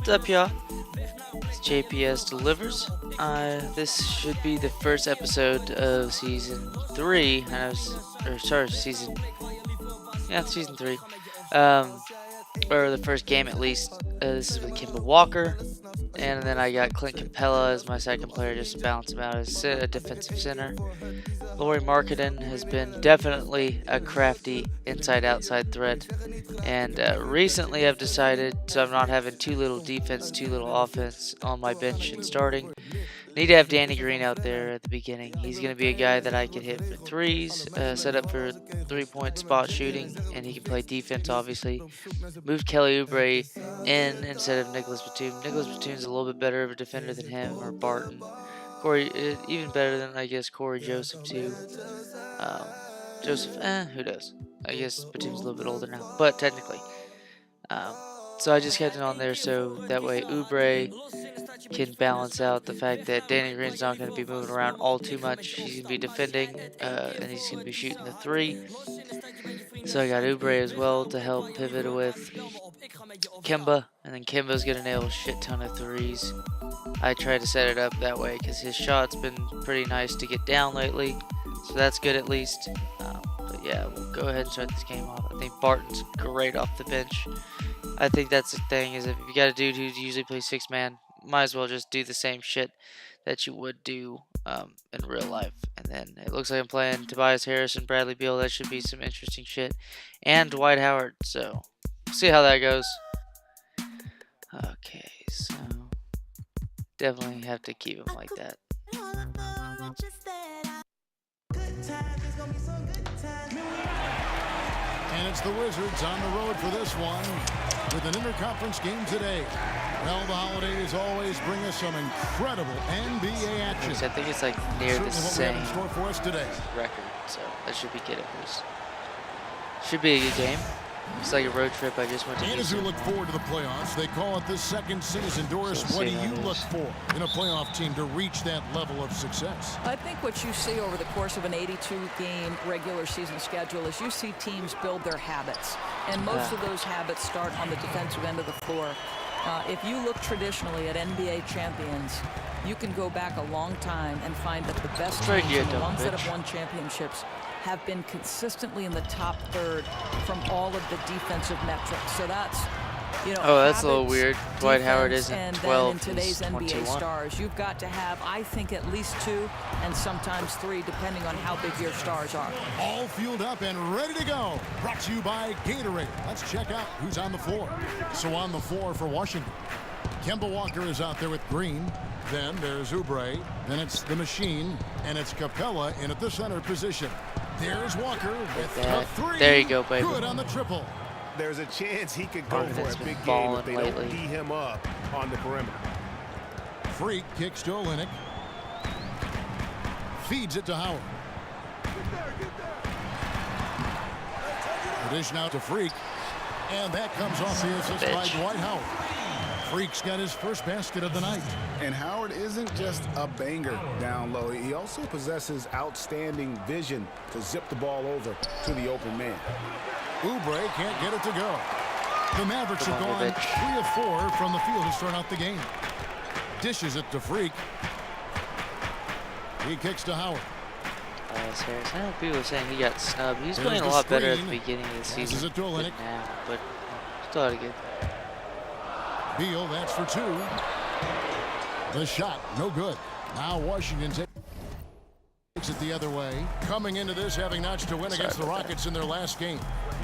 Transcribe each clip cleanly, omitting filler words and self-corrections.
What's up, y'all? It's JPS Delivers. This should be the first episode of season 3. Season 3. Or the first game at least. This is with Kemba Walker. And then I got Clint Capella as my second player just to balance him out as a defensive center. Lauri Markkanen has been definitely a crafty inside-outside threat. And recently I've decided, so I'm not having too little defense, too little offense on my bench and starting. Need to have Danny Green out there at the beginning. He's going to be a guy that I can hit for threes, set up for three-point spot shooting, and he can play defense, obviously. Moved Kelly Oubre in instead of Nicholas Batum. Nicholas Batum's a little bit better of a defender than him or Barton. Corey, even better than, I guess, Corey Joseph, too. Who knows? I guess Batum's a little bit older now, but technically. So I just kept it on there so that way Oubre can balance out the fact that Danny Green's not going to be moving around all too much. He's going to be defending, and he's going to be shooting the three. So I got Oubre as well to help pivot with Kemba, and then Kemba's going to nail a shit ton of threes. I tried to set it up that way because his shot's been pretty nice to get down lately, so that's good at least. But yeah, we'll go ahead and start this game off. I think Barton's great off the bench. I think that's the thing, is if you got a dude who usually plays six-man, might as well just do the same shit that you would do in real life. And then it looks like I'm playing Tobias Harris and Bradley Beal. That should be some interesting shit. And Dwight Howard, so see how that goes. Okay, so definitely have to keep him like that. And it's the Wizards on the road for this one with an interconference game today. Well, the holidays always bring us some incredible NBA action. I think it's like near the same for us today. record, so that should be good at least. Should be a good game. It's like a road trip I just went to. And as we look forward to the playoffs, they call it the second season. Doris, what do you look for in a playoff team to reach that level of success? I think what you see over the course of an 82-game regular season schedule is you see teams build their habits. And most of those habits start on the defensive end of the floor. If you look traditionally at NBA champions, you can go back a long time and find that the best teams and the ones that have won championships have been consistently in the top third from all of the defensive metrics. So that's, you know, that's a little weird. Dwight Howard isn't 12, in today's NBA 21. stars, you've got to have, I think, at least 2 and sometimes 3, depending on how big your stars are. All fueled up and ready to go. Brought to you by Gatorade. Let's check out who's on the floor. So on the floor for Washington, Kemba Walker is out there with Green. Then there's Oubre. Then it's the Machine, and it's Capella in at the center position. There's Walker with the three. There you go, baby. Good on the triple. There's a chance he could go for a big game if they don't D him up on the perimeter. Freak kicks to Olynyk. Feeds it to Howard. Dish now to Freak. And that comes off the assist by Dwight Howard. Freak's got his first basket of the night. And Howard isn't just a banger down low. He also possesses outstanding vision to zip the ball over to the open man. Oubre can't get it to go. The Mavericks have gone 3 of 4 from the field to start out the game. Dishes it to Freak. He kicks to Howard. Harris. I know people are saying he got snubbed. He's playing a lot better at the beginning of the season it to Olynyk. now, but still had a good. Beal, that's for 2. The shot, no good. Now Washington takes it the other way. Coming into this, having notched a win against the Rockets in their last game.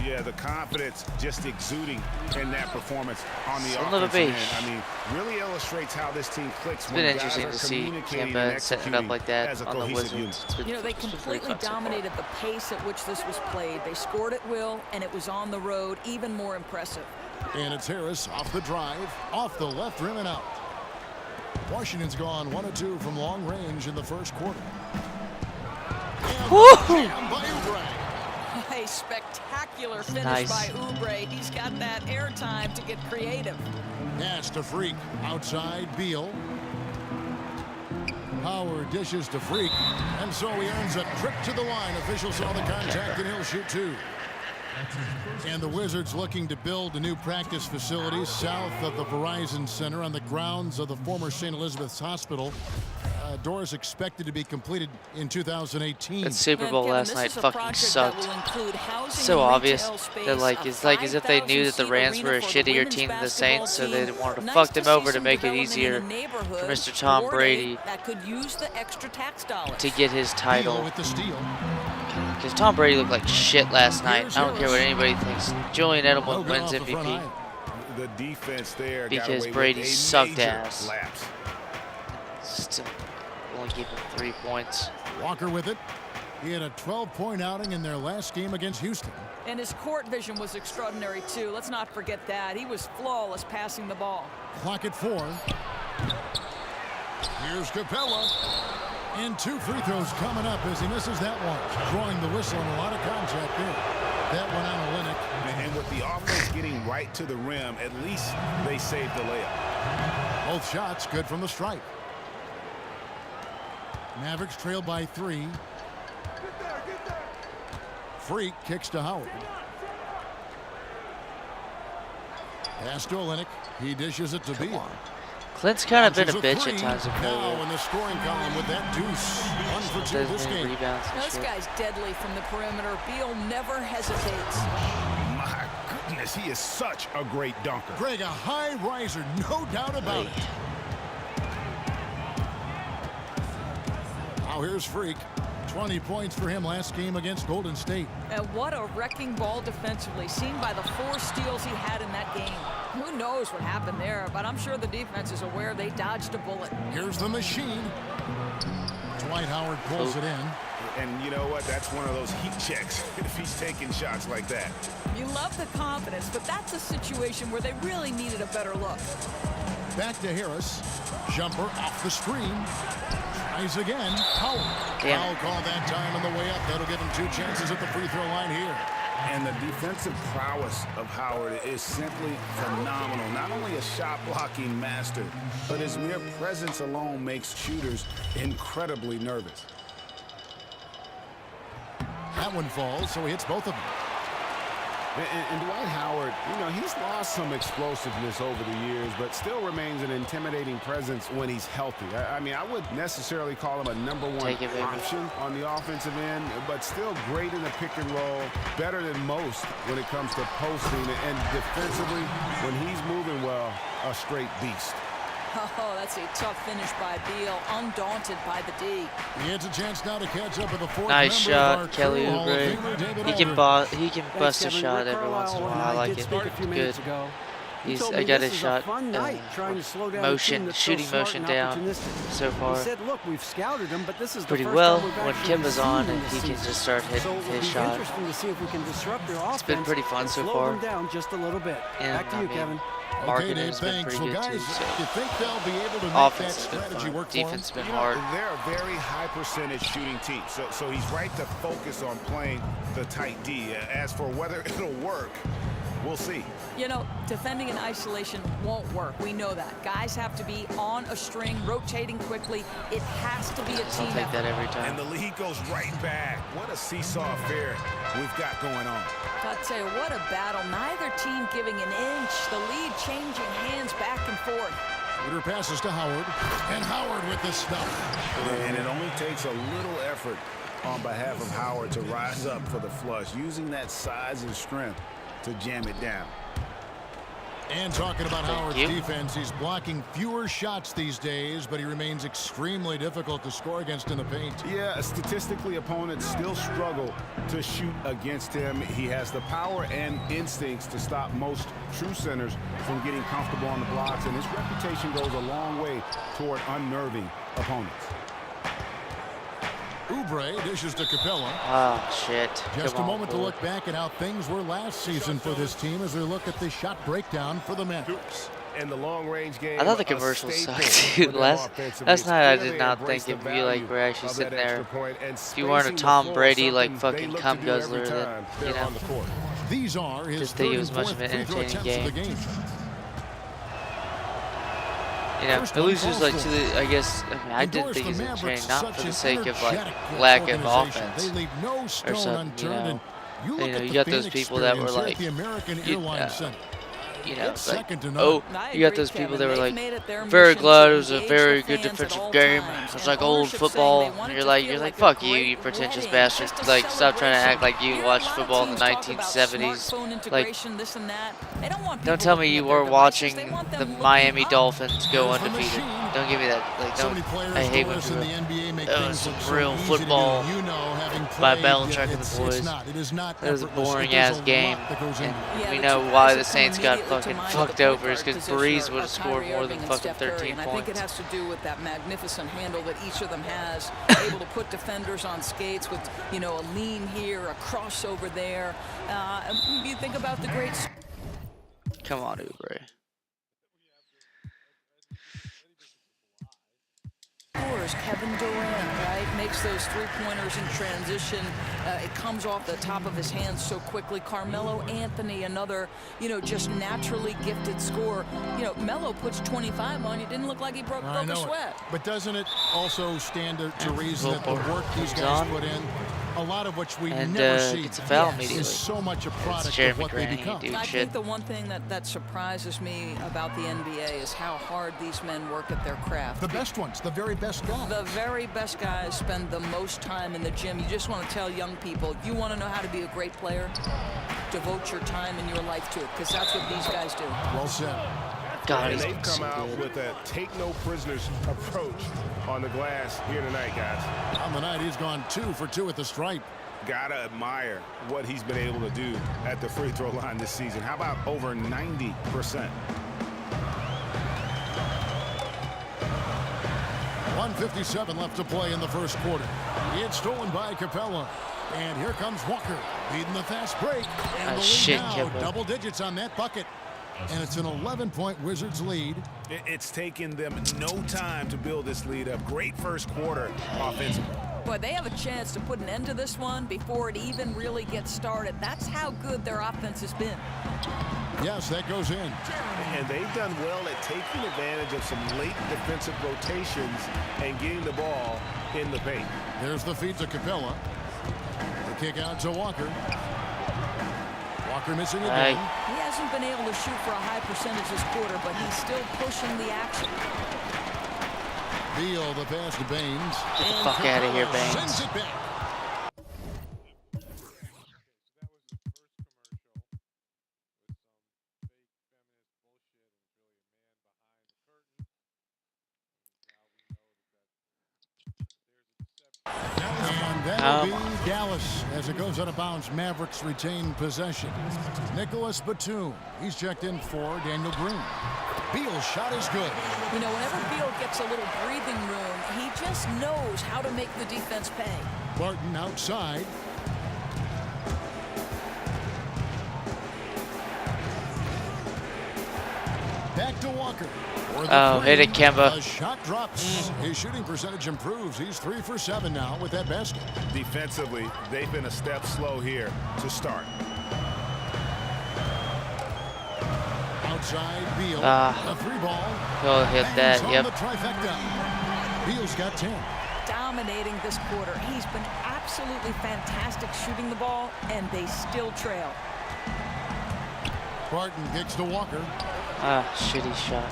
Yeah, the confidence just exuding in that perforence on the offensive end. I mean, really illustrates how this team clicks when guys are communicating and setting it up like that as a on the cohesive Wizards. unit. You know, they completely dominated the pace at which this was played. They scored at will, and it was on the road, even more impressive. And it's Harris off the drive, off the left rim and out. Washington's gone 1 of 2 from long range in the first quarter. And by Oubre. A spectacular finish by Oubre. He's got that airtime to get creative. Pass to Freak. Outside Beal. Howard dishes to Freak. And so he earns a trip to the line. Officials saw the contact and he'll shoot 2. And the Wizards looking to build a new practice facility south of the Verizon Center on the grounds of the former St. Elizabeth's Hospital. Doors expected to be completed in 2018. That Super Bowl last night fucking sucked. So obvious that it's like as if they knew that the Rams were a shittier team than the Saints, so they wanted to fuck them over to make it easier for Mr. Tom Brady to get his title. Because Tom Brady looked like shit last night. I don't care what anybody thinks. Julian Edelman wins MVP. The defense there because Brady sucked ass. Still only gave him 3 points. Walker with it. He had a 12-point outing in their last game against Houston. And his court vision was extraordinary, too. Let's not forget that. He was flawless passing the ball. Clock at 4. Here's Capella. And 2 free throws coming up as he misses that one. Drawing the whistle and a lot of contact there. That one on Olynyk. And with the offense getting right to the rim, at least they saved the layup. Both shots good from the stripe. Mavericks trail by 3. Freak kicks to Howard. Pass to Olynyk. He dishes it to Beal. Clint's kind of been a bitch at times. Now in the scoring column with that deuce. 1 for 2 this game. This guy's deadly from the perimeter. Beal never hesitates. My goodness, he is such a great dunker. Greg, a high riser, no doubt about it. Now here's Freak. 20 points for him last game against Golden State. And what a wrecking ball defensively, seen by the 4 steals he had in that game. Who knows what happened there, but I'm sure the defense is aware they dodged a bullet. Here's the machine. Dwight Howard pulls it in. And you know what? That's one of those heat checks if he's taking shots like that. You love the confidence, but that's a situation where they really needed a better look. Back to Harris. Jumper off the screen. Tries again. Howard. Foul call that time on the way up. That'll give him 2 chances at the free throw line here. And the defensive prowess of Howard is simply phenomenal. Not only a shot blocking master, but his mere presence alone makes shooters incredibly nervous. That one falls, so he hits both of them. And Dwight Howard, you know, he's lost some explosiveness over the years, but still remains an intimidating presence when he's healthy. I mean, I wouldn't necessarily call him a #1 option on the offensive end, but still great in the pick and roll, better than most when it comes to posting, and defensively, when he's moving well, a straight beast. Oh, that's a tough finish by Beal, undaunted by the D. He has a chance now to catch up with the 4th nice shot, Kelly Oubre. He can bust Kevin, a shot every once in a while. I like it. Good. I got his shot shooting motion down so far. He said, look, we've scouted him, but this is pretty well when Kemba's on and he can just start hitting his shot. Interesting to see if we can disrupt their offense. It's been pretty fun so far. Slow them down just a little bit. And, back to you, Kevin. Okay, Dave, thanks. Well, guys, you think they'll be able to make offense that strategy work for defense them? has been hard. They're a very high percentage shooting team, so he's right to focus on playing the tight D. As for whether it'll work, we'll see. You know, defending in isolation won't work. We know that. Guys have to be on a string, rotating quickly. It has to be a team I'll take that every time. And the lead goes right back. What a seesaw affair we've got going on. I'll tell you, what a battle. Neither team giving an inch. The lead changing hands back and forth. Shooter passes to Howard, and Howard with the stuff. And it only takes a little effort on behalf of Howard to rise up for the flush, using that size and strength to jam it down. And talking about Howard's defense, he's blocking fewer shots these days, but he remains extremely difficult to score against in the paint. Yeah, statistically, opponents still struggle to shoot against him. He has the power and instincts to stop most true centers from getting comfortable on the blocks, and his reputation goes a long way toward unnerving opponents. Oubre dishes to Capella. Oh, shit. Just a moment to look back at how things were last season for this team as we look at the shot breakdown for the Mavericks. In the long-range game, I thought the commercial sucked, dude. Last night I did not think it'd be like we're actually sitting there. If you weren't a Tom Brady, like, fucking cum guzzler, then, you know. These are his just think it was much of an entertaining game. You know, it was just like to the, I guess, I didn't think it was entertaining, not for the sake of like lack of offense they leave no or stone something, unturned, you know. and You look at you the got fan those people that were experience like, here at the American you- Airlines Center. like, second to none. oh, you got those people that were like, very glad it was a very good defensive game. It was like old football. And you're like, fuck you, you pretentious bastard. Like, stop trying to act like you watched football in the 1970s. Like, don't tell me you were watching the Miami Dolphins go undefeated. Don't give me that. Like, don't. I hate when people. That was some real football by Belichick and the boys. That was a boring ass game, and we know why the Saints got fucking fucked over is because Breeze would have scored more than fucking 13 points. I think it has to do with that magnificent handle that each of them has, able to put defenders on skates with, you know, a lean here, a crossover there. You think about the great. Come on, Oubre. Kevin Durant, right, makes those three-pointers in transition. It comes off the top of his hands so quickly. Carmelo Anthony, another, you know, just naturally gifted scorer. You know, Melo puts 25 on you. Didn't look like he broke a sweat. But doesn't it also stand to reason that the work these guys put in, a lot of which we never see, gets a foul immediately. is so much a product Jeremy of what Grant, they become. I think the one thing that surprises me about the NBA is how hard these men work at their craft. The best ones, the very best guys. The very best guys spend the most time in the gym. You just want to tell young people, you want to know how to be a great player? Devote your time and your life to it, because that's what these guys do. Well said. God, and they've come out with a take no prisoners approach on the glass here tonight, guys. On the night, he's gone 2 for 2 at the stripe. Gotta admire what he's been able to do at the free throw line this season. How about over 90%? 1:57 left to play in the first quarter. It's stolen by Capella. And here comes Walker leading the fast break. And the lead now, double digits on that bucket. And it's an 11-point Wizards lead. It's taken them no time to build this lead up. Great first quarter offensively. Boy, they have a chance to put an end to this one before it even really gets started. That's how good their offense has been. Yes, that goes in. And they've done well at taking advantage of some late defensive rotations and getting the ball in the paint. There's the feed to Capella. The kick out to Walker. Walker missing again. He hasn't been able to shoot for a high percentage this quarter, but he's still pushing the action. Beal, the pass to Baines. Get the fuck out of here, Baines. Sends it back. And that'll be Dallas as it goes out of bounds. Mavericks retain possession. Nicholas Batum. He's checked in for Daniel Green. Beal's shot is good. You know, whenever Beal gets a little breathing room, he just knows how to make the defense pay. Barton outside. Back to Walker. Oh, hit it, Kemba. The shot drops. His shooting percentage improves. He's 3 for 7 now with that basket. Defensively, they've been a step slow here to start. Outside Beal. A 3-ball. He'll hit that. On Yep. the trifecta. Beal's got 10. Dominating this quarter. He's been absolutely fantastic shooting the ball, and they still trail. Barton kicks to Walker. Shitty shot.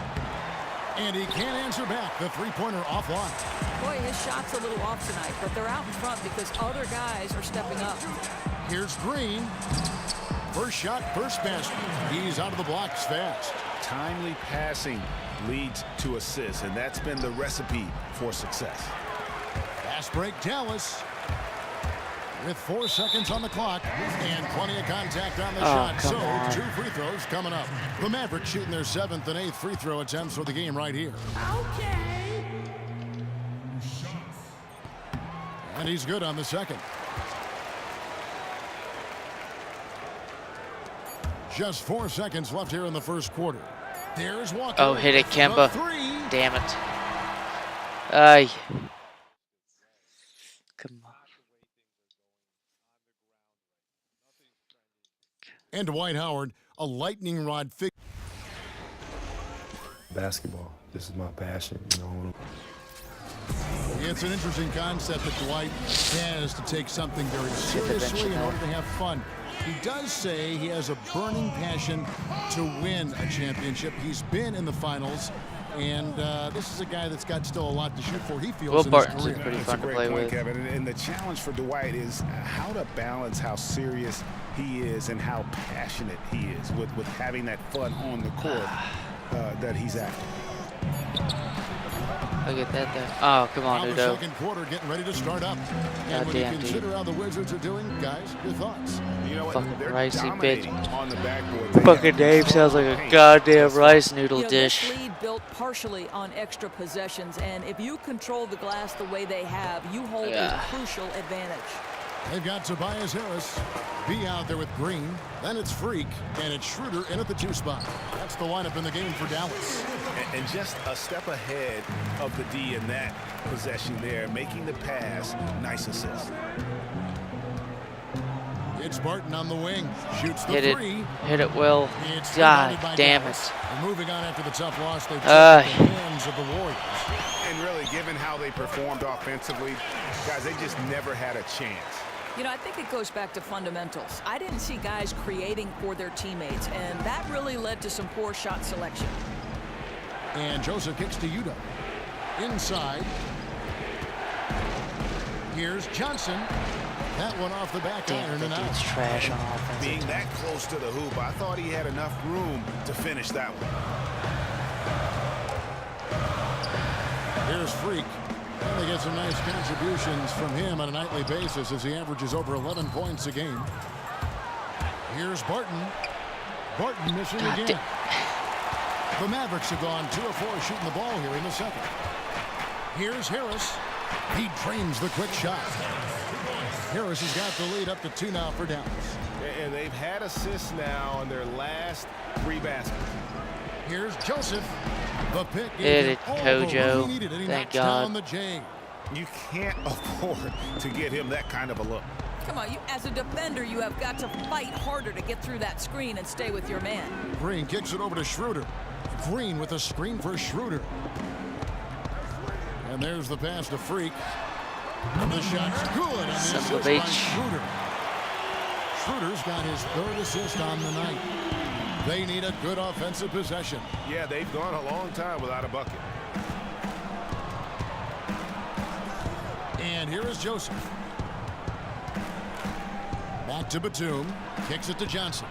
And he can't answer back. The three-pointer offline. Boy, his shot's a little off tonight, but they're out in front because other guys are stepping up. Here's Green. First shot, first basket. He's out of the blocks fast. Timely passing leads to assists, and that's been the recipe for success. Fast break, Dallas. With 4 seconds on the clock and plenty of contact on the shot. So, 2 free throws coming up. The Mavericks shooting their 7th and 8th free throw attempts for the game right here. Okay. And he's good on the second. Just 4 seconds left here in the first quarter. There's Walker. Oh, hit it, Kemba. Damn it. Come on. And Dwight Howard, a lightning rod figure. Basketball. This is my passion, you know. It's an interesting concept that Dwight has to take something very seriously in order to have fun. He does say he has a burning passion to win a championship. He's been in the finals, and this is a guy that's got still a lot to shoot for. He feels in his career. Pretty That's fun a to great play point, with. Kevin. And the challenge for Dwight is how to balance how serious he is and how passionate he is with having that fun on the court that he's after. Look at that there. Oh, come on, Now the Udo. second quarter getting ready to start up. And when you Goddamn, consider dude. how the Wizards are doing, guys, your thoughts? You know what? Fucking They're ricey dominating bitch. on the backboard. They Fucking have name sounds like a paint. goddamn rice noodle You know, dish. this lead built partially on extra possessions, and if you control the glass the way they have, you hold a crucial advantage. They've got Tobias Harris. B out there with Green. Then it's Freak, and it's Schroeder in at the 2 spot. That's the lineup in the game for Dallas. And just a step ahead of the D in that possession there, making the pass. Nice assist. It's Barton on the wing. Shoots the Hit it. 3. Hit it well. It's God rebounded by damn Dallas. it. And moving on after the tough loss, they took the hands of the Warriors. And really, given how they performed offensively, guys, they just never had a chance. You know, I think it goes back to fundamentals. I didn't see guys creating for their teammates, and that really led to some poor shot selection. And Joseph kicks to Udo. Inside. Here's Johnson. That one off the back Damn, iron and that out. dude's trash on offense. Being that close to the hoop, I thought he had enough room to finish that one. Here's Freak. And they get some nice contributions from him on a nightly basis as he averages over 11 points a game. Here's Barton. Barton missing again. The Mavericks have gone 2 of 4 shooting the ball here in the second. Here's Harris. He drains the quick shot. Harris has got the lead up to 2 now for Dallas. And they've had assists now on their last 3 baskets. Here's Joseph. The pick Hit it, all the room Kojo. he needed, and he Thank knocks down God. the J. You can't afford to give him that kind of a look. Come on, as a defender, you have got to fight harder to get through that screen and stay with your man. Green kicks it over to Schroeder. Green with a screen for Schroeder. And there's the pass to Freak. And the shot's good. And the Son of a assist by bitch. Schroeder. Schroeder's got his 3rd assist on the night. They need a good offensive possession. Yeah, they've gone a long time without a bucket. And here is Joseph. Back to Batum. Kicks it to Johnson.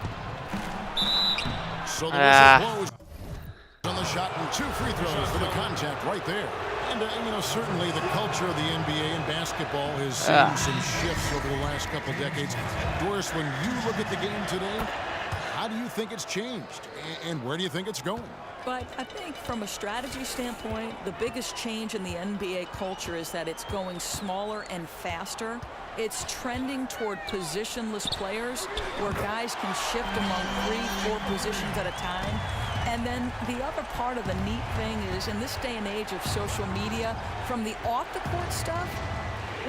So the whistle blows on the shot and 2 free throws for the contact right there. And, you know, certainly the culture of the NBA and basketball has seen some shifts over the last couple decades. Doris, when you look at the game today, how do you think it's changed? And where do you think it's going? But I think from a strategy standpoint, the biggest change in the NBA culture is that it's going smaller and faster. It's trending toward positionless players where guys can shift among 3-4 positions at a time. And then the other part of the neat thing is, in this day and age of social media, from the off-the-court stuff,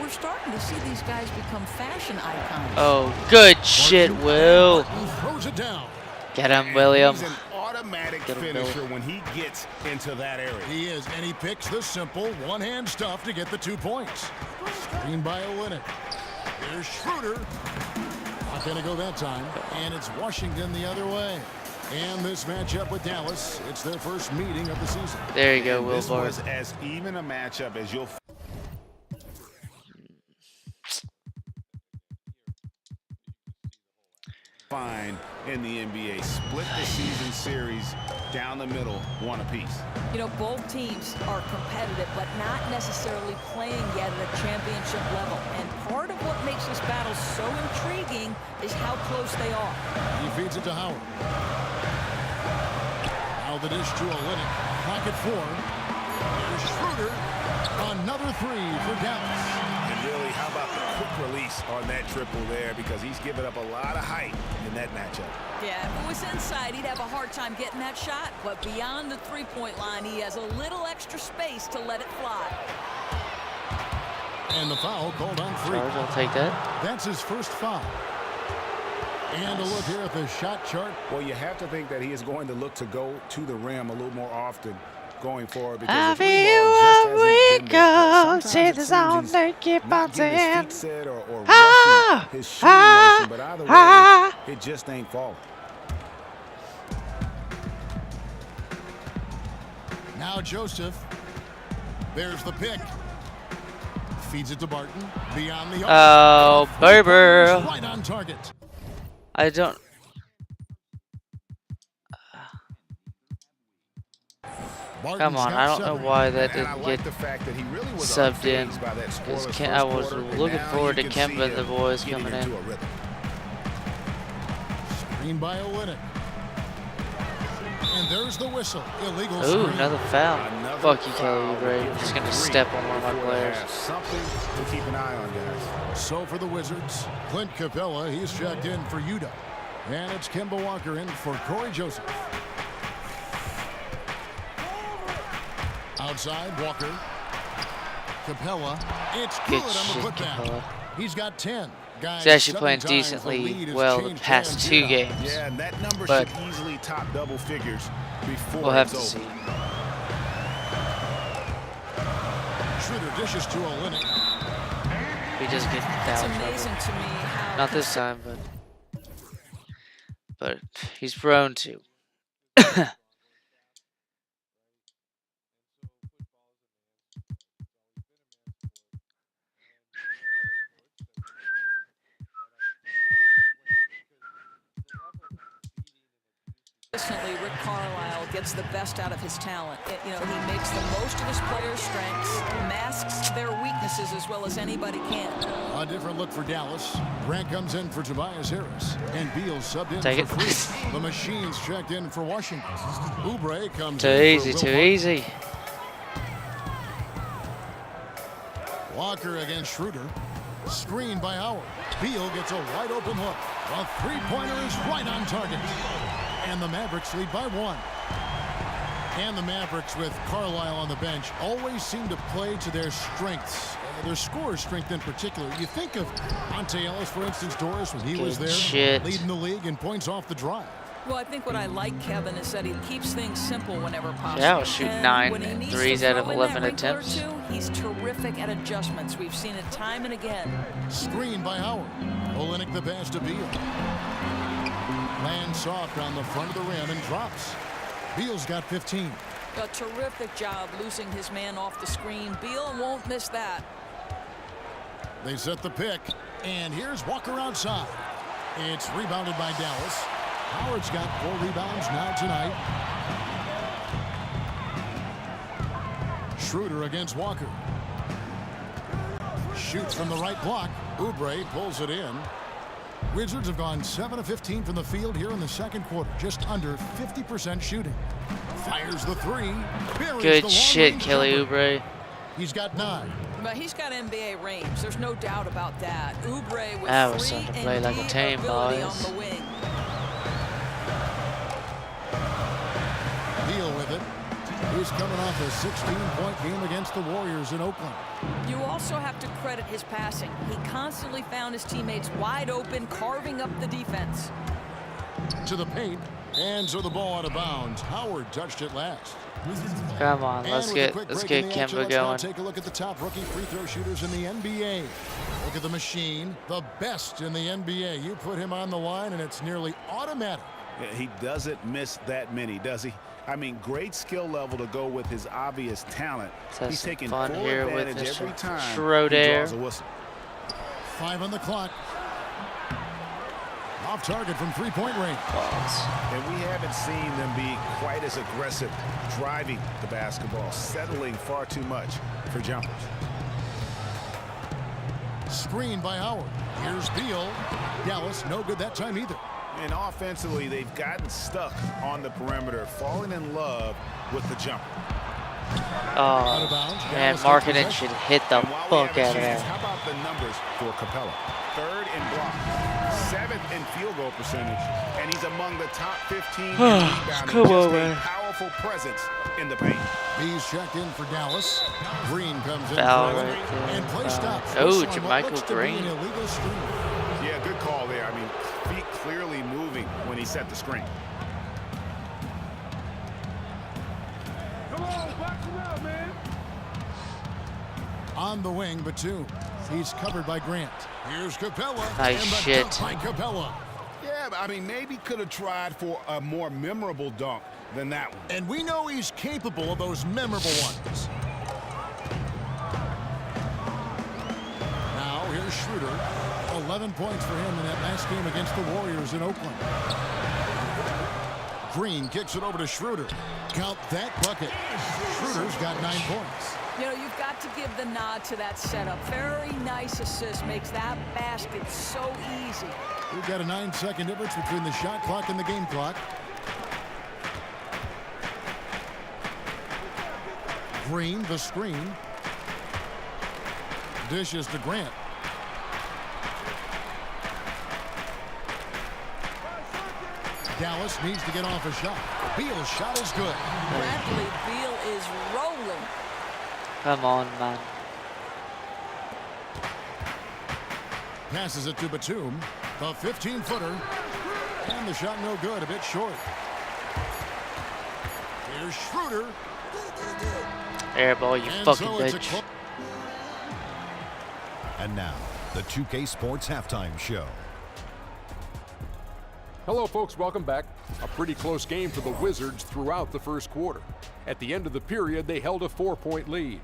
we're starting to see these guys become fashion icons. Oh, good shit, Will. He throws it down. Get him, William. He's an automatic Get him, finisher Billy. when he gets into that area. He is, and he picks the simple one-hand stuff to get the 2 points. Screen by Olynyk. Here's Schroeder. Not going to go that time. And it's Washington the other way. And this matchup with Dallas, it's their first meeting of the season. There you go, Will This Bard. was as even a matchup as you'll find in the NBA. Split the season series down the middle, 1 apiece. You know, both teams are competitive, but not necessarily playing yet at a championship level. And part of what makes this battle so intriguing is how close they are. He feeds it to Howard. Now the dish to Olynyk. Pocket 4. Here's Schroeder. Another 3 for Dallas. And really, how about the quick release on that triple there, because he's given up a lot of height in that matchup. Yeah, if it was inside, he'd have a hard time getting that shot. But beyond the three-point line, he has a little extra space to let it fly. And the foul called on Freak. Charge, I'll take that. That's his first foul. And a look here at the shot chart. Well, you have to think that he is going to look to go to the rim a little more often going forward I because the three ball feel just hasn't been there. we go. Say Sometimes the it song, seems they he's keep not on getting his saying. feet set or Ah, rushing his shooting ah, motion, but either way, ah. it just ain't falling. Now Joseph. There's the pick. Feeds it to Barton. Beyond the Oh, Berber. right on target. I don't. Come on, I don't know why that didn't get subbed in. Because I was looking forward to Kemba and the boys coming in. Screen by Olynyk. And there's the whistle. Illegal Ooh, screen. another foul. Fuck you, Kelly Oubre. I'm just going to step on one of my players. Something to keep an eye on, guys. So for the Wizards, Clint Capella, he's checked in for Utah. And it's Kemba Walker in for Corey Joseph. Outside, Walker. Capella. It's good on the putback. Capella. He's got 10. He's actually playing decently well the past 2 games. Yeah, and that number but should easily top double figures before we'll have to it's see. over. Schroeder dishes to Olynyk. He doesn't get It's foul amazing trouble. to me how Not this time, but he's prone to. consistently Rick Carlisle gets the best out of his talent. He makes the most of his players' strengths, masks their weaknesses as well as anybody can. A different look for Dallas. Grant comes in for Tobias Harris. And Beal subbed in Take for it. Free. The Machines checked in for Washington. Oubre comes Too in easy, for too Will easy. Walker against Schroeder. Screen by Howard. Beal gets a wide open look. A three-pointer is right on target. And the Mavericks lead by 1. And the Mavericks, with Carlisle on the bench, always seem to play to their strengths. Their scorer's strength in particular. You think of Monte Ellis, for instance, Doris, when he was there, leading the league in points off the drive. Well, I think what I like, Kevin, is that he keeps things simple whenever possible. Yeah, I'll shoot And 9 when he needs threes to out of throw in 11 that wrinkle or attempts. two, he's terrific at adjustments. We've seen it time and again. Screen by Howard. Olynyk the pass to Beal. Lands soft on the front of the rim and drops. Beal's got 15. A terrific job losing his man off the screen. Beal won't miss that. They set the pick, and here's Walker outside. It's rebounded by Dallas. Howard's got 4 rebounds now tonight. Schroeder against Walker. Shoots from the right block. Oubre pulls it in. Wizards have gone 7 of 15 from the field here in the second quarter. Just under 50% shooting. Fires the 3. Good shit, Kelly Oubre. He's got 9. But he's got NBA range. There's no doubt about that. Oubre with That was 3 something to play like a and D team, ability boys. on the wing. Beal with it. He's coming off a 16-point game against the Warriors in Oakland. You also have to credit his passing. He constantly found his teammates wide open, carving up the defense. To the paint, and so the ball out of bounds. Howard touched it last. Come on, let's get Kemba going. Take a look at the top rookie free throw shooters in the NBA. Look at the machine, the best in the NBA. You put him on the line, and it's nearly automatic. Yeah, he doesn't miss that many, does he? I mean, great skill level to go with his obvious talent. He's taking full advantage every time he draws a whistle. 5 on the clock. Off target from three-point range. And we haven't seen them be quite as aggressive driving the basketball, settling far too much for jumpers. Screen by Howard. Here's Beal. Dallas, no good that time either. And offensively, they've gotten stuck on the perimeter, falling in love with the jumper. Oh, man, Marketing should hit the fuck out of that. How about the numbers for Capella? 3rd in block, 7th in field goal percentage, and he's among the top 15 in rebounding. Come on, Just man. a powerful presence in the paint. Bees checked in for Dallas. Green comes in Foul for right there. and play stops. Oh, This one, what Jermichael looks to be Green. an illegal screen. Yeah, good call there. I mean, feet clearly moving when he set the screen. On the wing, Batum. He's covered by Grant. Here's Capella. Nice and the shit. dunk by Capella. Yeah, but I mean, maybe could have tried for a more memorable dunk than that one. And we know he's capable of those memorable ones. Now, here's Schroeder. 11 points for him in that last game against the Warriors in Oakland. Green kicks it over to Schroeder. Count that bucket. Schroeder's got 9 points. You know, you've got to give the nod to that setup. Very nice assist. Makes that basket so easy. We've got a 9-second difference between the shot clock and the game clock. Green, the screen. Dishes to Grant. Dallas needs to get off a shot. Beal's shot is good. Bradley Beal is rolling. Come on, man. Passes it to Batum. The 15-footer. And the shot no good. A bit short. Here's Schroeder. Air ball, you And fucking so it's a bitch. And now, the 2K Sports Halftime Show. Hello, folks. Welcome back. A pretty close game for the Wizards throughout the first quarter. At the end of the period, they held a 4-point lead.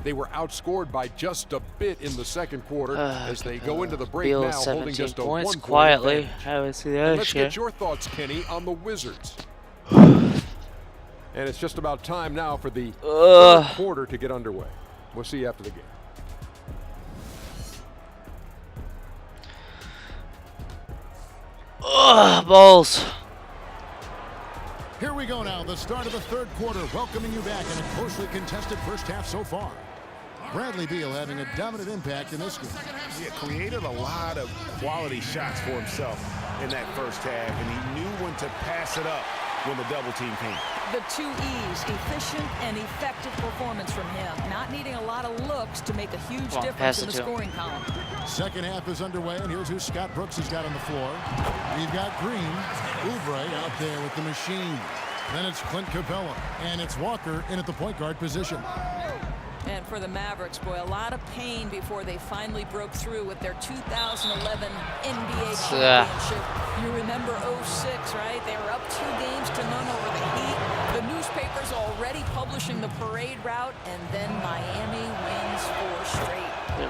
They were outscored by just a bit in the second quarter as they go into the break Beal, now holding 17 just a points 1-point quietly. advantage. I would see And that let's shit. get your thoughts, Kenny, on the Wizards. And it's just about time now for the third quarter to get underway. We'll see you after the game. Balls. Here we go now, the start of the third quarter, welcoming you back in a closely contested first half so far. Bradley Beal having a dominant impact in this game. Yeah, created a lot of quality shots for himself in that first half, and he knew when to pass it up when the double team came. The 2 E's, efficient and effective performance from him. Not needing a lot of looks to make a huge Come on, difference pass in it the to him. scoring column. Second half is underway, and here's who Scott Brooks has got on the floor. We've got Green, Oubre out there with the machine. Then it's Clint Capella, and it's Walker in at the point guard position. And for the Mavericks, boy, a lot of pain before they finally broke through with their 2011 NBA championship. You remember 06, right? They were up 2 games to none over the Heat. The newspapers already publishing the parade route, and then Miami wins 4 straight.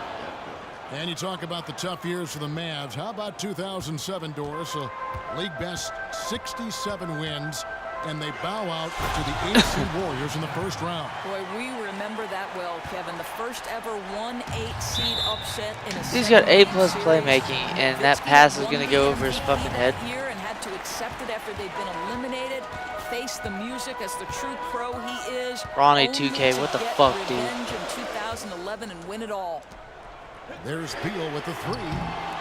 And you talk about the tough years for the Mavs. How about 2007, Doris? A league best 67 wins, and they bow out to the 8-seed Warriors in the first round. Boy, we remember that well, Kevin. The first ever 1-8 seed upset in a He's got A+ series. playmaking, and that pass is going to go over his fucking head. Year and had to accept it after they'd been eliminated. Face the music as the true pro he is. Ronnie Only 2K, to what the get fuck, dude? revenge in 2011 and win it all. There's Beal with the 3,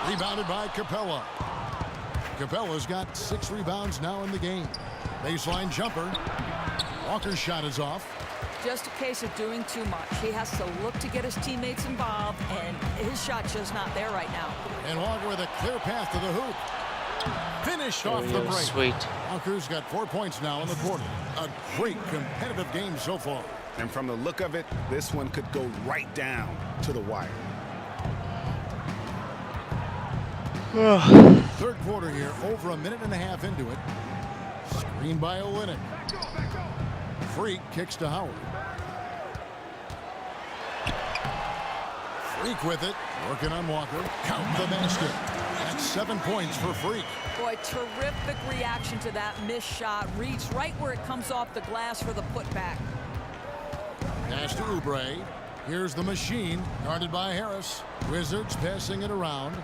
rebounded by Capella. Capella's got 6 rebounds now in the game. Baseline jumper. Walker's shot is off. Just a case of doing too much. He has to look to get his teammates involved, and his shot's just not there right now. And Walker with a clear path to the hoop. Finished off the break. Sweet. Walker's got 4 points now in the quarter. A great competitive game so far. And from the look of it, this one could go right down to the wire. Third quarter here, over a minute and a half into it. Screen by Olynyk. Freak kicks to Howard. Freak with it, working on Walker. Count the basket. That's 7 points for Freak. Boy, terrific reaction to that missed shot. Reads right where it comes off the glass for the putback. Pass to Oubre. Here's the machine, guarded by Harris. Wizards passing it around.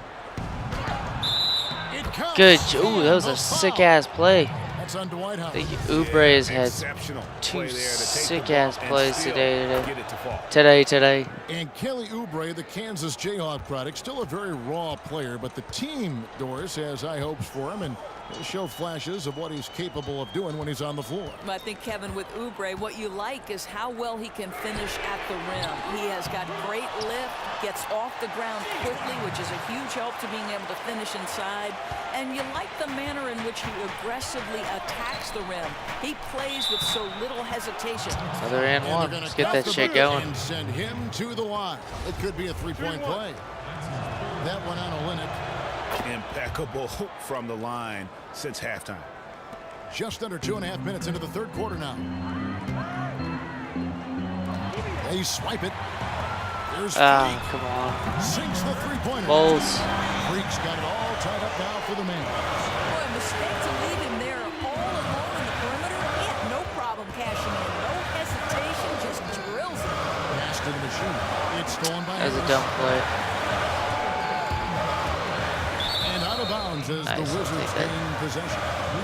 It counts. Good. Ooh, that was a And the sick-ass play. foul. That's on Dwight I Howard. think Oubre has had Exceptional play 2 there to take the sick-ass ball and plays still today. get it to fall. Today. And Kelly Oubre, the Kansas Jayhawk product, still a very raw player, but the team, Doris, has high hopes for him, and He'll show flashes of what he's capable of doing when he's on the floor. I think, Kevin, with Oubre, what you like is how well he can finish at the rim. He has got great lift, gets off the ground quickly, which is a huge help to being able to finish inside. And you like the manner in which he aggressively attacks the rim. He plays with so little hesitation. Another and one. Let's get that shit going. And send him to the line. It could be a three-point play. That one on Olynyk. Impeccable from the line since halftime. Just under 2.5 minutes into the third quarter now. They swipe it. There's Freak. Come on. Sinks the three-pointer. Bulls. Freak's got it all tied up now for the man. Boy, a mistake to leave him there all alone in the perimeter. He had no problem cashing in. No hesitation, just drills it. Pass to the machine. It's stolen by That was a Harris. dumb play. And out of bounds as Nice, the I'll Wizards take that. gain possession.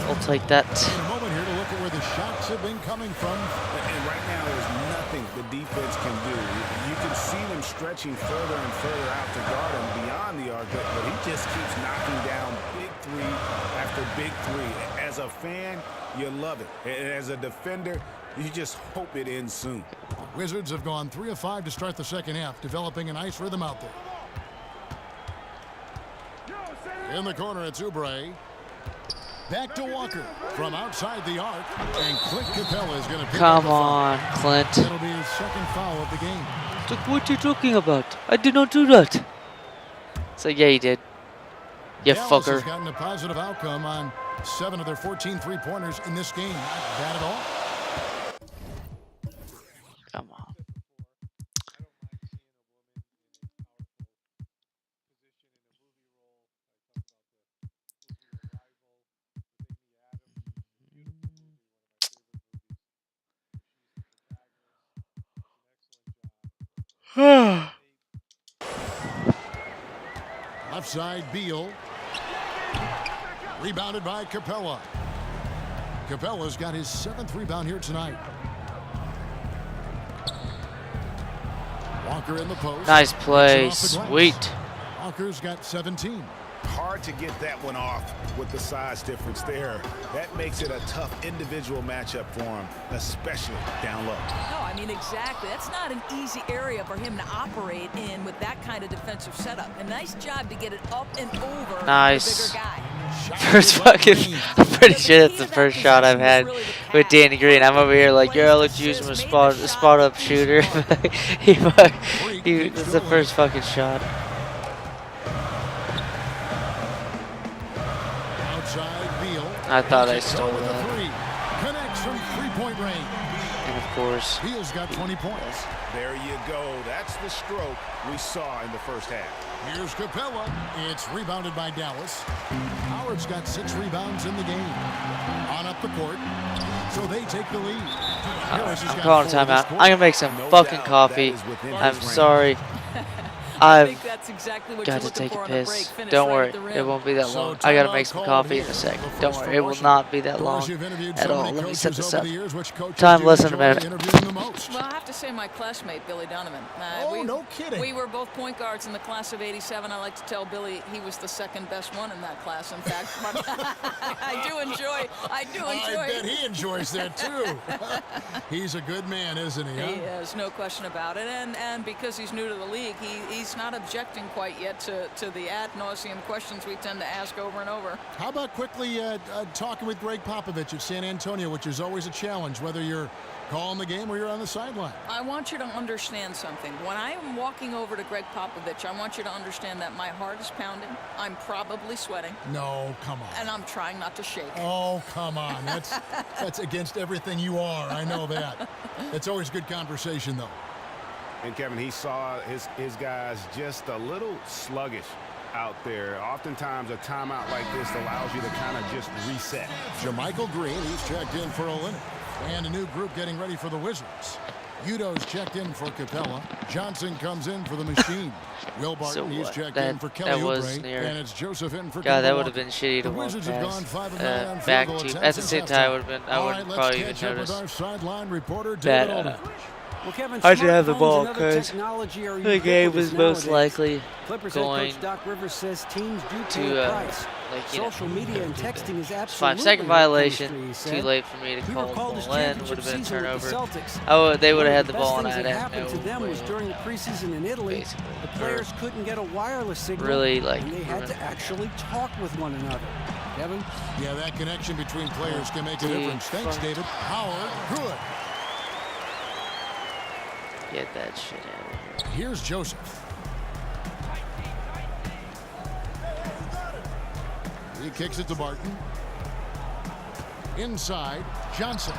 We'll take that. In a moment here to look at where the shots have been coming from. And right now, there's nothing the defense can do. You can see them stretching further and further out to guard him beyond the arc, but he just keeps knocking down big three after big three. As a fan, you love it. And as a defender, you just hope it ends soon. Wizards have gone 3 of 5 to start the second half, developing a nice rhythm out there. In the corner, it's Oubre. Back to Walker from outside the arc, and Clint Capella is going to pick up Come the foul. on, Clint. That'll be his second foul of the game. What are you talking about? I did not do that. So yeah, you did. You Dallas fucker. has gotten a positive outcome on 7 of their 14 three-pointers in this game. Not bad at all. Come on. Left side, Beal. Rebounded by Capella. Capella's got his 7th rebound here tonight. Walker in the post. Nice play. Off the glass. Sweet. Walker's got 17. Hard to get that one off with the size difference there. That makes it a tough individual matchup for him, especially down low. No, I mean, exactly. That's not an easy area for him to operate in with that kind of defensive setup. A nice job to get it up and over Nice. the bigger guy. First fucking, I'm pretty sure that's the first shot I've had with Danny Green. I'm over here like, girl, let's use him a spot up shooter. That's the first fucking shot. Outside, Beal. I thought I stole With a that. 3. Connects from three-point range. And of course, Beal's got 20 points. There you go. That's the stroke we saw in the first half. Here's Capella. It's rebounded by Dallas. Howard's got 6 rebounds in the game. On up the court. So they take the lead. Harris has I'm got calling 4 this timeout. quarter. I'm gonna make some No fucking doubt coffee. that is within I'm his range. sorry. I I've think that's exactly what got you're to looking take for a on a break. piss. Finish Don't right worry, at the it rim. won't be that So long. I gotta timeout make some called coffee in here. a sec. The Don't first worry, for it will Washington. not be that Of long course, you've interviewed at so all. many Let me set coaches this over up. the years. Which coach Time did you less than a enjoy minute. interviewing the most? Well, I have to say my classmate, Billy Donovan. Oh, no kidding. We were both point guards in the class of '87. I like to tell Billy he was the second best one in that class, in fact. But I do enjoy. I bet he enjoys that too. He's a good man, isn't he? He is, no question about it. And because he's new to the league, he's not objecting quite yet to the ad nauseum questions we tend to ask over and over. How about quickly talking with Greg Popovich at San Antonio, which is always a challenge, whether you're calling the game or you're on the sideline? I want you to understand something. When I am walking over to Greg Popovich, I want you to understand that my heart is pounding. I'm probably sweating. No, come on. And I'm trying not to shake. Oh, come on. That's against everything you are. I know that. It's always good conversation, though. And Kevin, he saw his guys just a little sluggish out there. Oftentimes, a timeout like this allows you to kind of just reset. Jermichael Green, he's checked in for Olynyk. And a new group getting ready for the Wizards. Udo's checked in for Capella. Johnson comes in for the machine. Will Barton, he's checked in for Kelly Oubre. And it's Joseph in for God, that Kemba would have Walker. been shitty to The walk Wizards have gone past. 5 of 9 on Back field goal to attempts at the since same time, halftime. I All wouldn't right, probably let's even catch up with notice. our sideline reporter, Bad, David Aldridge. Well, Kevin, I should have the smartphones ball, and other cuz technology are the game ubiquitous was most nowadays. likely Clippers head going coach Doc Rivers says teams do pay to a price. like, Social media and texting is absolutely 5-second violation. chemistry, he Too said. late for me to He call the recalled his ball in. Would championship have been a season with the turnover. Celtics. Oh, they would have had the One of ball, and best I'd things that have happened to no them was way. during the preseason in Italy. Basically, The players couldn't get a wireless signal, really, like, and they had to actually talk with one another. Kevin? Yeah, that connection between players can make a difference. Thanks, David. Howard, good. Get that shit out of here. Here's Joseph. He kicks it to Barton. Inside, Johnson.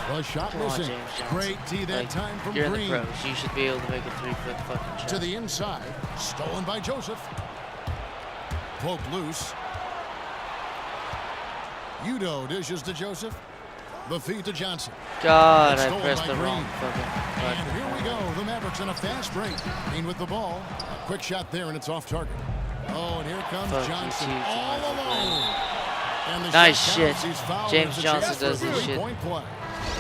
The shot Come on, missing. James Johnson. Great tee that Like, time from you're Green. in the pros. You should be able to make a 3-foot fucking shot. To the inside, stolen by Joseph. Poked loose. Udo dishes to Joseph. The feed to Johnson. God, It's I stolen pressed by the wrong Green. fucking And button. here we go. The Mavericks on a fast break. Green with the ball. A quick shot there, and it's off target. Oh, and here comes Fuck you, Johnson too, all James. alone. And the Nice shot shit. counts. He's fouled. James It's a Johnson chance for does this shit. three-point play.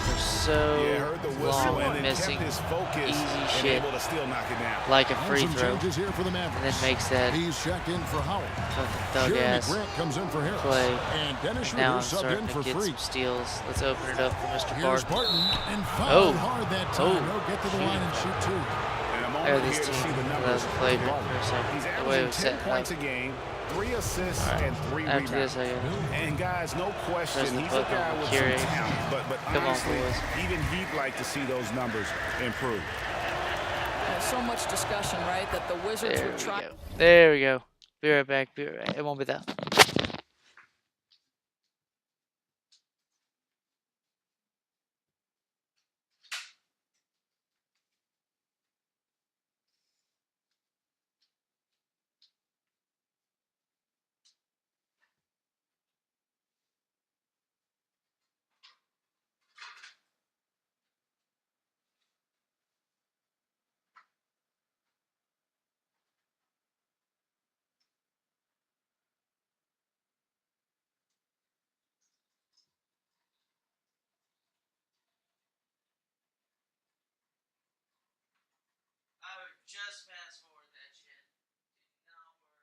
For so heard the whistle long, and then missing kept his focus easy and shit able to still knock it down. like a And free some throw, changes here for the and Mavericks. then makes that He's checked in for Howard. fucking thug Jeremy ass Grant comes in for Harris. play. And Dennis Now I'm Schroeder subbed starting in to for get free. some steals. Let's open it up for Mr. Here's Barton. Barton and fouled Oh. hard that time. Oh. He'll get to the line and shoot two. And a Oh, moment this here to team see the that numbers was flagrant for for a second. He's The way it averaging was 10 setting points up. a game, 3 assists, All right. and 3 After rebounds. this, I got And guys, no question, Press the he's a button guy on with Keurig. some talent. But Come on, honestly, boys. even he'd like to see those numbers improve. There's so much discussion, right, that the Wizards there would we try. go. There we go. Be right back. Be right back. It won't be that. I would just fast forward that shit. Do not worry.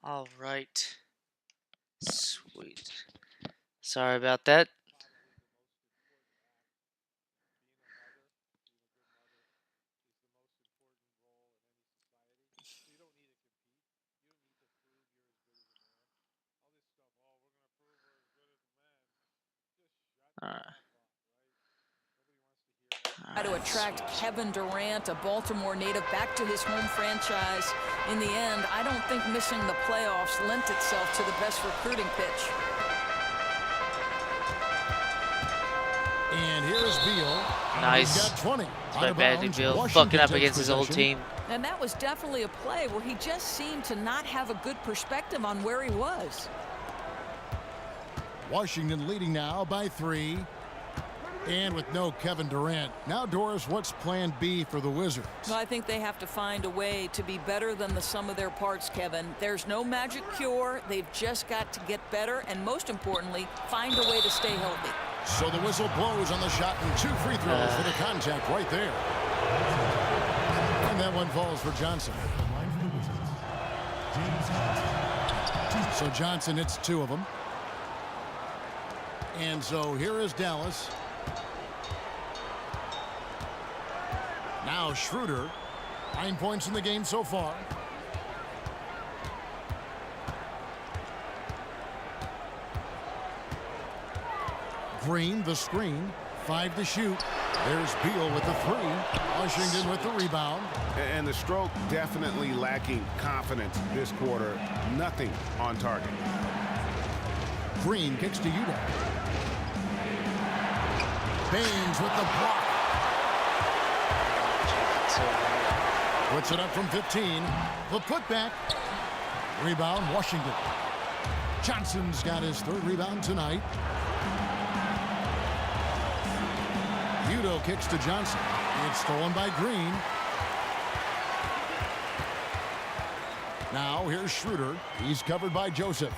All right. Sweet. Sorry about that. Try to attract Kevin Durant, a Baltimore native, back to his home franchise. In the end, I don't think missing the playoffs lent itself to the best recruiting pitch. And here's Beal. Nice. He's got 20. That's by Bradley Beal fucking up against his old team. And that was definitely a play where he just seemed to not have a good perspective on where he was. Washington leading now by 3. And with no Kevin Durant. Now, Doris, what's plan B for the Wizards? Well, I think they have to find a way to be better than the sum of their parts, Kevin. There's no magic cure. They've just got to get better and, most importantly, find a way to stay healthy. So the whistle blows on the shot and 2 free throws for the contact right there. And that one falls for Johnson. So Johnson hits 2 of them. And so here is Dallas. Now Schroeder, 9 points in the game so far. Green, the screen, 5 to shoot. There's Beal with the 3. Washington with the rebound. And the stroke definitely lacking confidence this quarter. Nothing on target. Green kicks to Udo. Baines with the block. Puts it up from 15. The putback. Rebound, Washington. Johnson's got his third rebound tonight. Udo kicks to Johnson. It's stolen by Green. Now here's Schroeder. He's covered by Joseph.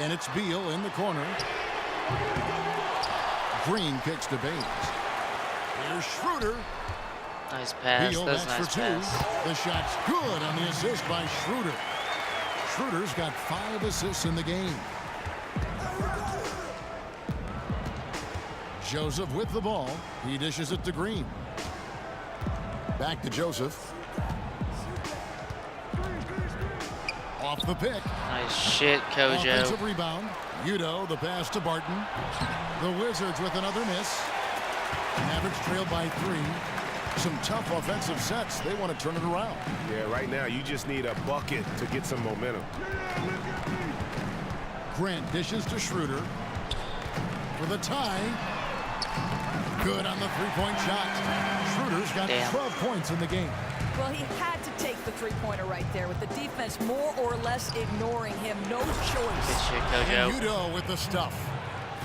And it's Beal in the corner. Green kicks to Baines. Here's Schroeder. Nice pass. Beal, That's that's nice for 2. pass. The shot's good on the assist by Schroeder. Schroeder's got 5 assists in the game. Joseph with the ball. He dishes it to Green. Back to Joseph. Off the pick. Nice shit, Kojo. Offensive rebound. Udo, the pass to Barton. The Wizards with another miss. Mavericks trailed by 3. Some tough offensive sets. They want to turn it around. Yeah, right now you just need a bucket to get some momentum. Grant dishes to Schroeder. For the tie. Good on the three-point shot. Schroeder's got 12 points in the game. Well, he had to take the three-pointer right there with the defense more or less ignoring him. No choice. Good shit, Kojo. And Udo with the stuff.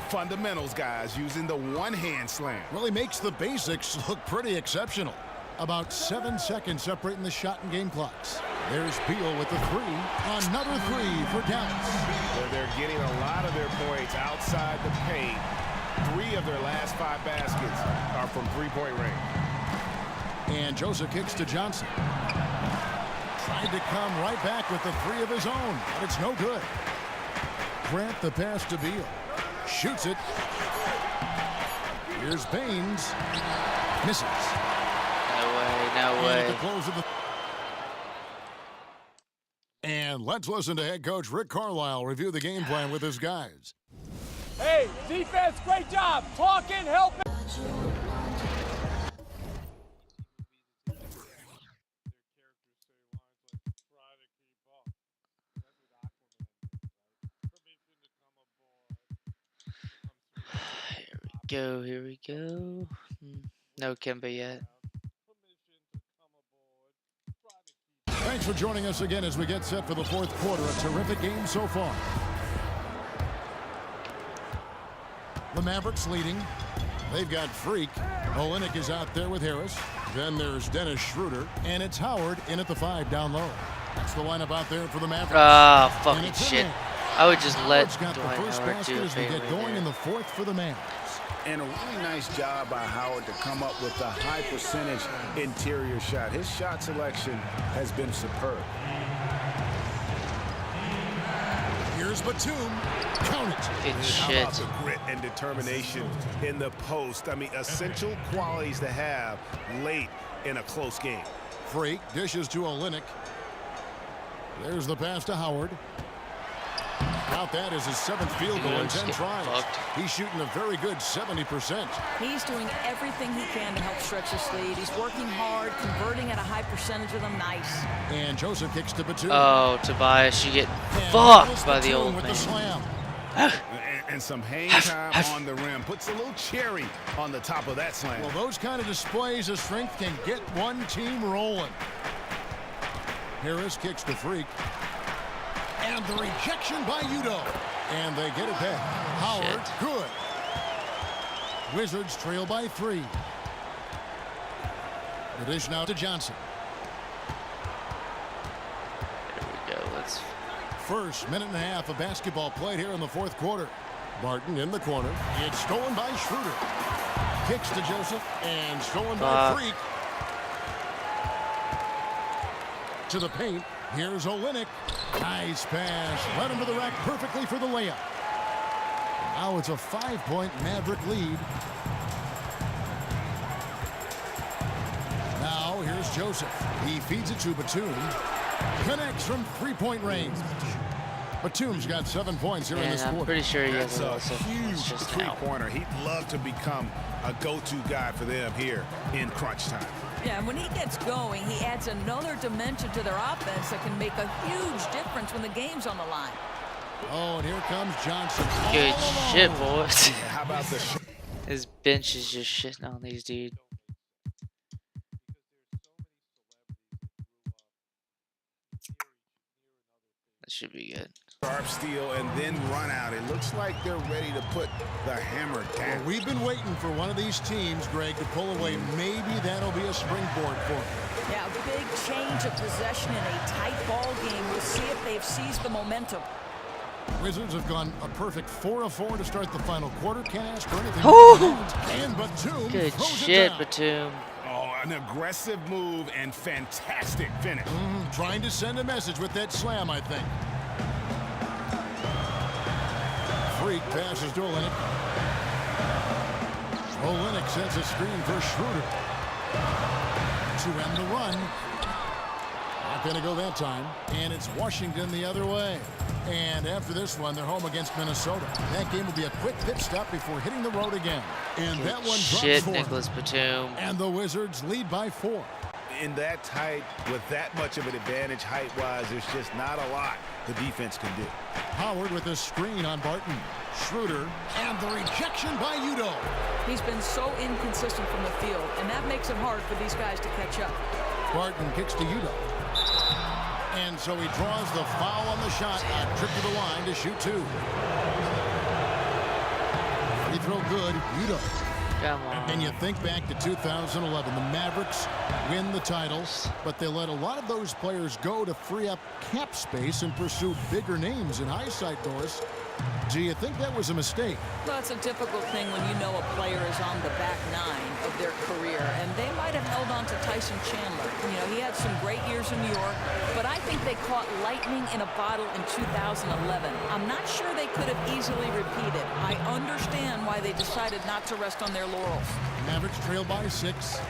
Fundamentals, guys, using the one-hand slam. Well, he makes the basics look pretty exceptional. About 7 seconds separating the shot and game clocks. There's Beal with the 3. Another 3 for Dallas. They're getting a lot of their points outside the paint. 3 of their last 5 baskets are from three-point range. And Joseph kicks to Johnson. Tried to come right back with the 3 of his own, but it's no good. Grant the pass to Beal. Shoots it. Here's Baines. Misses. No way, no way. And at the close of the... And let's listen to head coach Rick Carlisle review the game plan with his guys. Hey, defense, great job. Talking, helping. Here we go. No Kemba yet. Thanks for joining us again as we get set for the 4th quarter. A terrific game so far. The Mavericks leading. They've got Freak. Olynyk is out there with Harris. Then there's Dennis Schroeder. And it's Howard in at the 5 down low. That's the lineup out there for the Mavericks. Ah, fucking shit. there. I would just let Howard's got the Dwight first Howard basket do a as we get fadeaway going there. in the 4th for the Mavs. And a really nice job by Howard to come up with a high percentage interior shot. His shot selection has been superb. Here's Batum. Count it. Good How shit. about the grit and determination in the post? I mean, essential qualities to have late in a close game. Freak dishes to Olynyk. There's the pass to Howard. About that is his 7th field goal in 10 tries. He's shooting a very good 70%. He's doing everything he can to help stretch his lead. He's working hard, converting at a high percentage of them. Nice. And Joseph kicks to Batum. Oh, Tobias, you get And fucked by the Batum old with man. the slam. And some hang time on the rim. Puts a little cherry on the top of that slam. Well, those kind of displays of strength can get one team rolling. Harris kicks to Freak. And the rejection by Udo. And they get it back. Howard, good. Wizards trail by 3. The dish now to Johnson. There we go. Let's. First minute and a half of basketball played here in the 4th quarter. Barton in the corner. It's stolen by Schroeder. Kicks to Joseph. And stolen by Freak. To the paint. Here's Olynyk. Nice pass. Led him to the rack perfectly for the layup. Now it's a 5-point Maverick lead. Now here's Joseph. He feeds it to Batum. Connects from 3-point range. Batum's got 7 points here in this quarter. I'm pretty sure he has That's a a huge three-pointer. He'd love to become a go-to guy for them here in crunch time. Yeah, and when he gets going, he adds another dimension to their offense that can make a huge difference when the game's on the line. Oh, and here comes Johnson. Good shit, alone. boys. How about the His bench is just shitting on these dudes. should be good. Sharp steal and then run out. It looks like they're ready to put the hammer down. Well, we've been waiting for one of these teams, Greg, to pull away. Maybe that'll be a springboard for them. Yeah, a big change of possession in a tight ball game. We'll see if they've seized the momentum. Wizards have gone a perfect 4 of 4 to start the final quarter. Can't ask for anything. And Batum Good throws shit, it down. Batum. Oh, an aggressive move and fantastic finish. Trying to send a message with that slam, I think. Freak passes to Olynyk. Olynyk sends a screen for Schroeder to end the run. Not going to go that time. And it's Washington the other way. And after this one, they're home against Minnesota. That game will be a quick pit stop before hitting the road again. And Good that one shit, drops 4. Nicholas Batum. And the Wizards lead by 4. In that tight, with that much of an advantage height-wise, there's just not a lot the defense can do. Howard with a screen on Barton. Schroeder, and the rejection by Udo. He's been so inconsistent from the field, and that makes it hard for these guys to catch up. Barton kicks to Udo. And so he draws the foul on the shot. A trip to the line to shoot 2. Free throw good. Udo. Come on. And you think back to 2011, the Mavericks win the titles, but they let a lot of those players go to free up cap space and pursue bigger names in hindsight, Doris. Do you think that was a mistake? Well, it's a difficult thing when you know a player is on the back 9 of their career, and they might have held on to Tyson Chandler. You know, he had some great years in New York, but I think they caught lightning in a bottle in 2011. I'm not sure they could have easily repeated. I understand why they decided not to rest on their laurels. Mavericks trail by 6.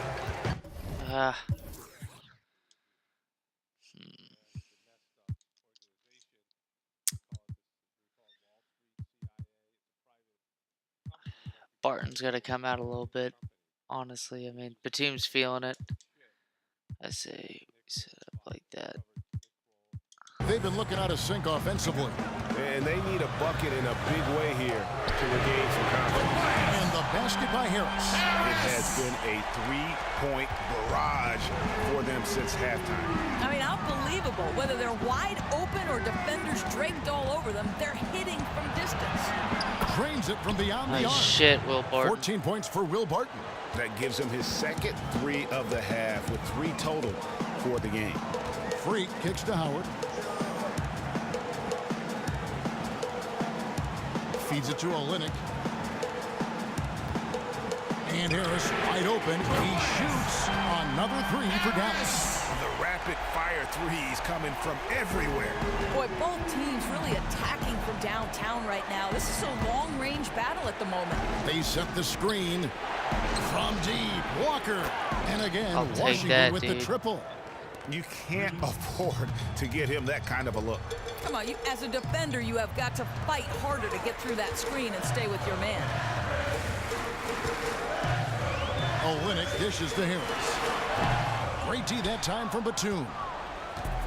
Barton's got to come out a little bit, honestly. I mean, Batum's feeling it. I say set up like that. They've been looking out of sync offensively. And they need a bucket in a big way here to regain some confidence. And the basket by Harris. It has been a 3-point barrage for them since halftime. I mean, unbelievable. Whether they're wide open or defenders draped all over them, they're hitting from distance. Drains it from beyond the Nice arc. shit, Will Barton. 14 points for Will Barton. That gives him his second 3 of the half with 3 total for the game. Freak kicks to Howard. Feeds it to Olynyk. And Harris wide open. He shoots another 3 for Dallas. The rapid-fire threes coming from everywhere. Boy, both teams really attacking from downtown right now. This is a long-range battle at the moment. They set the screen from deep. Walker. And again, I'll take Washington that, with dude. the triple. You can't afford to get him that kind of a look. Come on, as a defender, you have got to fight harder to get through that screen and stay with your man. Olynyk dishes to Harris. Great D that time from Batum.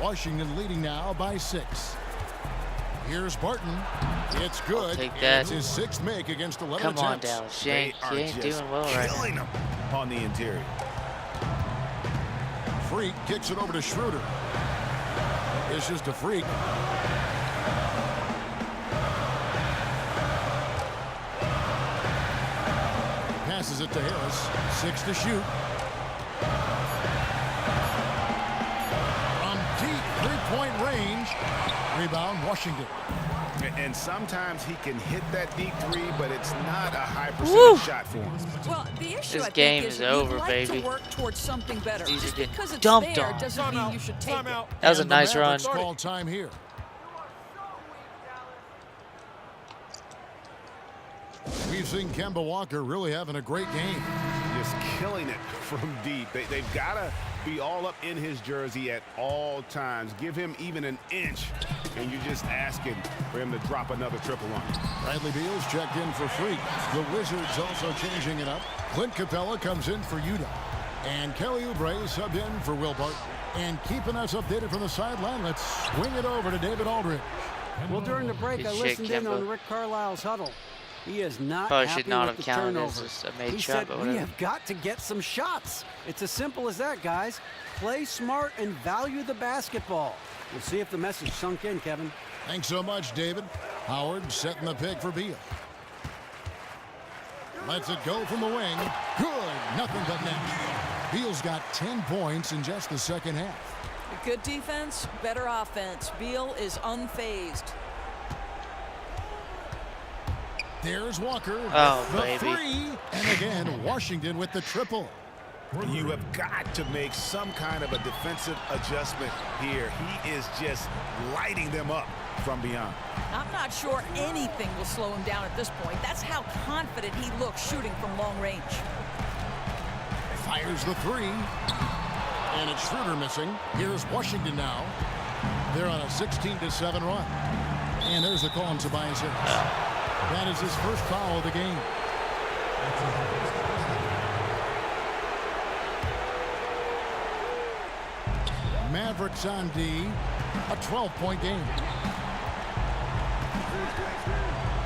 Washington leading now by 6. Here's Barton. It's good. Take that. It's his 6th make against 11 Come on, attempts. Dallas. She They ain't are just doing well right now. killing him on the interior. Freak kicks it over to Schroeder. Dishes to Freak. Passes it to Harris. 6 to shoot. From deep 3-point range. Rebound, Washington. And sometimes he can hit that deep 3, but it's not a high percentage shot for him. Well, the issue, This I game think, is is over, you'd like baby. to work towards something better. These are Just getting because it's dumped there on. doesn't mean you should take it. That was a And the nice run. Mavericks call time here. We've seen Kemba Walker really having a great game. Just killing it from deep. They've got to be all up in his jersey at all times. Give him even an inch, and you're just asking for him to drop another triple on you. Bradley Beal's checked in for Freak. The Wizards also changing it up. Clint Capella comes in for Utah. And Kelly Oubre subbed in for Will Barton. And keeping us updated from the sideline, let's swing it over to David Aldridge. Well, during the break, Good I shit, listened in Kemba. on Rick Carlisle's huddle. He is not Probably happy should not with have the counted as turnovers. a made He shot, said, but we whatever. have got to get some shots. It's as simple as that, guys. Play smart and value the basketball. We'll see if the message sunk in, Kevin. Thanks so much, David. Howard setting the pick for Beal. Lets it go from the wing. Good. Nothing but net. Beal's got 10 points in just the second half. Good defense, better offense. Beal is unfazed. There's Walker. Oh, the baby. three. And again, Washington with the triple. You have got to make some kind of a defensive adjustment here. He is just lighting them up from beyond. I'm not sure anything will slow him down at this point. That's how confident he looks shooting from long range. Fires the three. And it's Schroeder missing. Here's Washington now. They're on a 16-7 run. And there's the call on Tobias Harris. That is his first foul of the game. Mavericks on D. A 12-point game.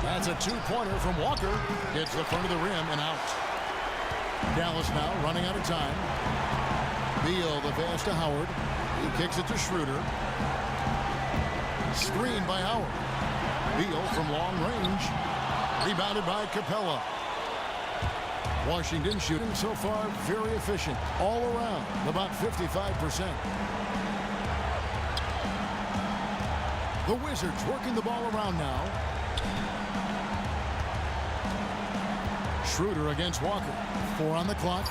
That's a two-pointer from Walker. Gets the front of the rim and out. Dallas now running out of time. Beal, the pass to Howard. He kicks it to Schroeder. Screen by Howard. Beal from long range. Rebounded by Capella. Washington shooting so far very efficient. All around, about 55%. The Wizards working the ball around now. Schroeder against Walker. 4 on the clock.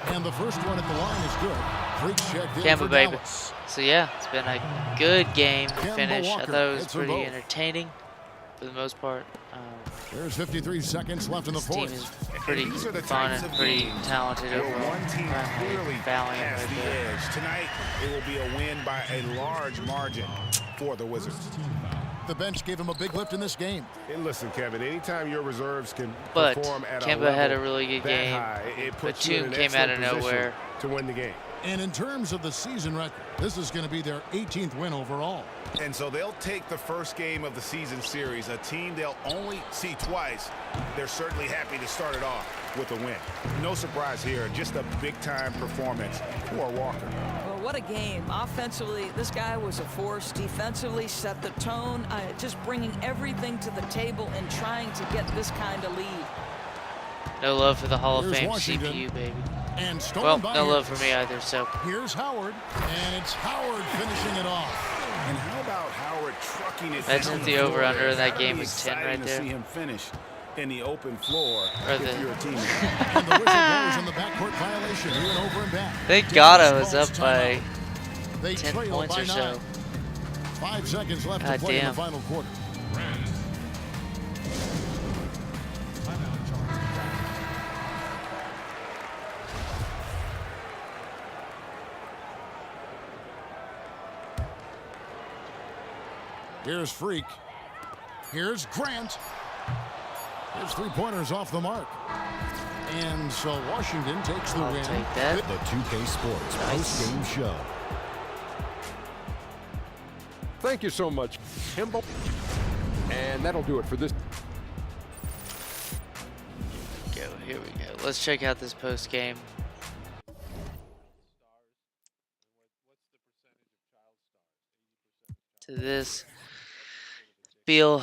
And the first one at the line is good. Freaks checked in Kemba, for baby. Dallas. So yeah, it's been a good game Kemba finish. I Walker thought it was hits them pretty both. entertaining for the most part. There's 53 seconds left in the This team fourth. is pretty These are the fun types and of pretty games talented where overall. one team clearly Valiant has right the there. edge. Tonight, it will be a win by a large margin for the Wizards. The bench gave him a big lift in this game. And listen, Kevin, anytime your reserves can But perform at a Kemba level had a really good that game. high, it puts you in Batum an came out of excellent position nowhere. to win the game. And in terms of the season record, this is going to be their 18th win overall. And so they'll take the first game of the season series, a team they'll only see twice. They're certainly happy to start it off with a win. No surprise here, just a big-time performance for Walker. Well, what a game. Offensively, this guy was a force. Defensively, set the tone. Just bringing everything to the table and trying to get this kind of lead. No love for the Hall of Here's Fame Washington. CPU, baby. And stolen Well, by no love Harris. for me either, so. Here's Howard. And it's Howard finishing it off. And how about Howard trucking it That's down the the floor over-under there? in that Gotta game be was 10 exciting right to there. see him finish in the open floor Or if the- you're a teammate. And the whistle blows on the backcourt violation. He went over and back. Thank Dallas God I was calls up by timeout. They 10 trail points by or 9. so. 5 seconds left to God play in damn. the final quarter. Here's Freak. Here's Grant. His three-pointers off the mark. And so Washington takes the I'll win. take that. The 2K Sports Nice. post-game show. Thank you so much, Kimbo. And that'll do it for this. Here we go. Let's check out this post game. To this, Beal,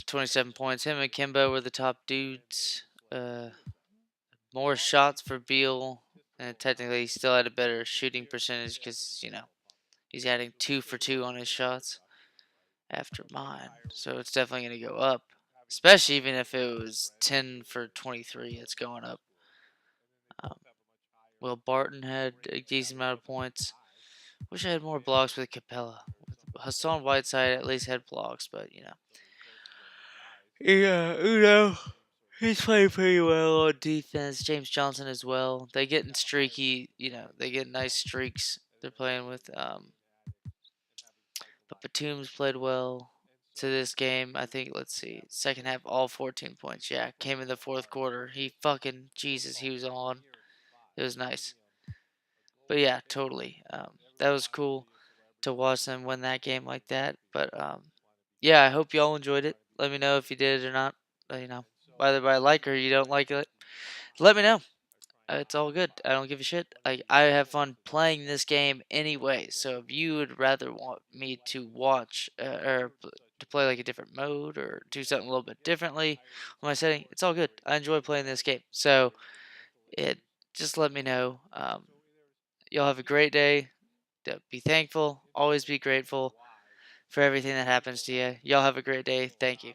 27 points. Him and Kimbo were the top dudes. More shots for Beal, and technically he still had a better shooting percentage because he's adding 2 for 2 on his shots after mine. So it's definitely going to go up. Especially even if it was 10 for 23, it's going up. Will Barton had a decent amount of points. Wish I had more blocks with Capella. Hassan Whiteside at least had blocks, but yeah, Uno, he's playing pretty well on defense. James Johnson as well. They getting streaky, they get nice streaks they're playing with. But Batum's played well to this game. I think, let's see, second half, all 14 points. Yeah, came in the fourth quarter. He was on. It was nice. But yeah, totally. That was cool to watch them win that game like that. But yeah, I hope y'all enjoyed it. Let me know if you did or not. you know, whether I like or you don't like it, let me know. It's all good. I don't give a shit. I have fun playing this game anyway. So if you would rather want me to watch to play like a different mode or do something a little bit differently on my setting, it's all good. I enjoy playing this game. So it just let me know. Y'all have a great day. Be thankful. Always be grateful for everything that happens to you. Y'all have a great day. Thank you.